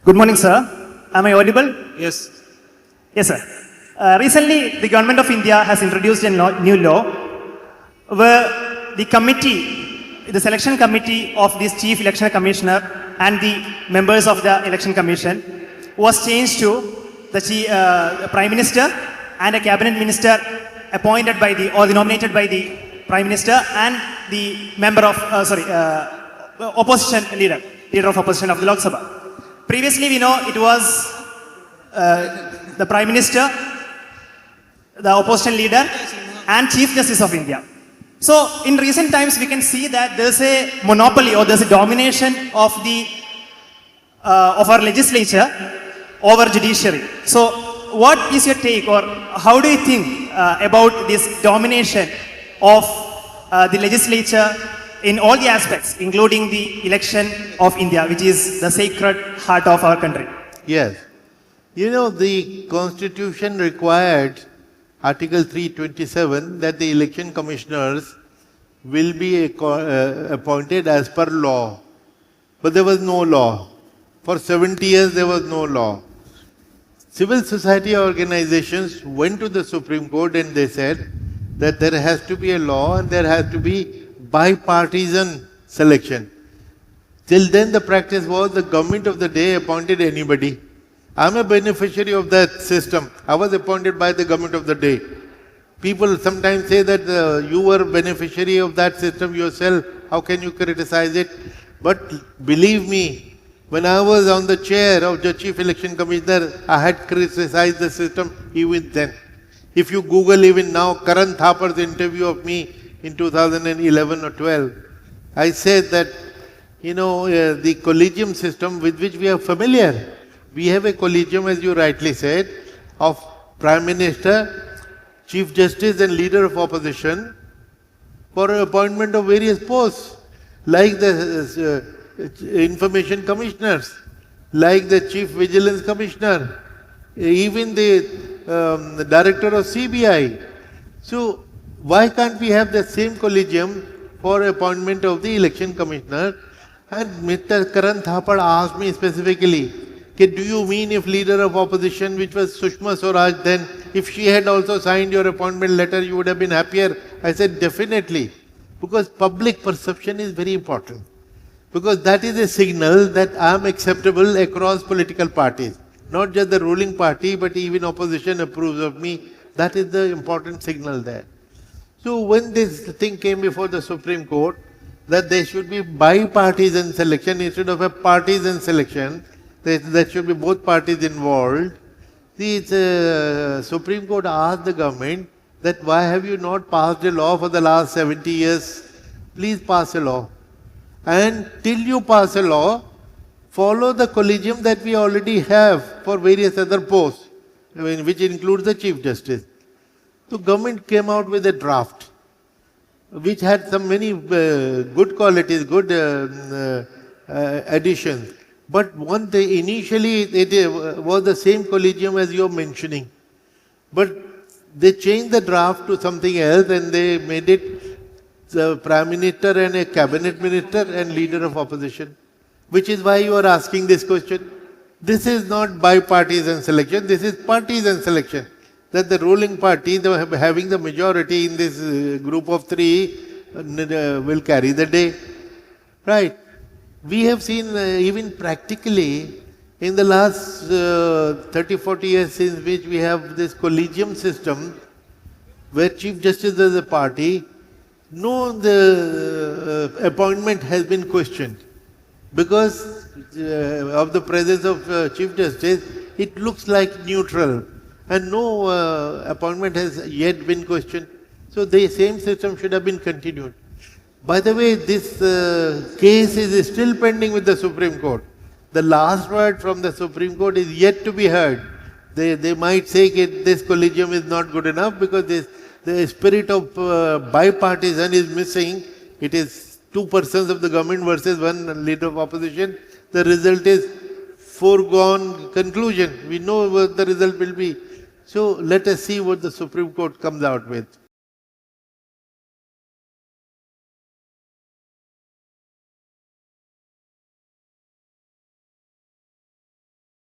Good morning, sir. Am I audible? Yes. Yes, sir. Recently, the government of India has introduced a new law where the committee, the selection committee of this chief election commissioner and the members of the election commission was changed to the prime minister and a cabinet minister appointed by the, or nominated by the prime minister and the member of, opposition leader of opposition of the Lok Sabha. Previously, we know it was the Prime Minister, the opposition leader, and Chief Justice of India. So, in recent times, we can see that there's a monopoly or there's a domination of our legislature over judiciary. So, what is your take, or how do you think about this domination of the legislature in all the aspects, including the election of India, which is the sacred heart of our country? Yes. You know, the Constitution required, Article 327, that the election commissioners will be appointed as per law. But there was no law. For 70 years, there was no law. Civil society organizations went to the Supreme Court and they said that there has to be a law and there has to be bipartisan selection. Till then, the practice was the government of the day appointed anybody. I'm a beneficiary of that system. I was appointed by the government of the day. People sometimes say that you were a beneficiary of that system yourself. How can you criticize it? But believe me, when I was on the chair of the Chief Election Commissioner, I had criticized the system even then. If you Google even now, Karan Thapar's interview of me in 2011 or 12, I said that, you know, the collegium system with which we are familiar. We have a collegium, as you rightly said, of Prime Minister, Chief Justice and Leader of Opposition for appointment of various posts, like the Information Commissioners, like the Chief Vigilance Commissioner, even the Director of CBI. So, why can't we have the same collegium for appointment of the election commissioner? And Mr. Karan Thapar asked me specifically, do you mean if leader of opposition, which was Sushma Swaraj then, if she had also signed your appointment letter, you would have been happier? I said, definitely. Because public perception is very important. Because that is a signal that I am acceptable across political parties. Not just the ruling party, but even opposition approves of me. That is the important signal there. So when this thing came before the Supreme Court, that there should be bipartisan selection instead of a partisan selection, there should be both parties involved, the Supreme Court asked the government that why have you not passed a law for the last 70 years? Please pass a law. And till you pass a law, follow the collegium that we already have for various other posts, which includes the Chief Justice. So government came out with a draft, which had some many good qualities, good additions. But one thing, initially it was the same collegium as you're mentioning. But they changed the draft to something else and they made it the Prime Minister and a Cabinet Minister and Leader of Opposition. Which is why you are asking this question. This is not bipartisan selection, this is partisan selection. That the ruling party, having the majority in this group of three, will carry the day. Right. We have seen even practically in the last 30-40 years since which we have this collegium system where Chief Justice is a party, the appointment has been questioned. Because of the presence of Chief Justice, it looks like neutral. And no appointment has yet been questioned. So the same system should have been continued. By the way, this case is still pending with the Supreme Court. The last word from the Supreme Court is yet to be heard. They might say that this collegium is not good enough because the spirit of bipartisan is missing. It is two persons of the government versus one leader of opposition. The result is foregone conclusion. We know what the result will be. So let us see what the Supreme Court comes out with.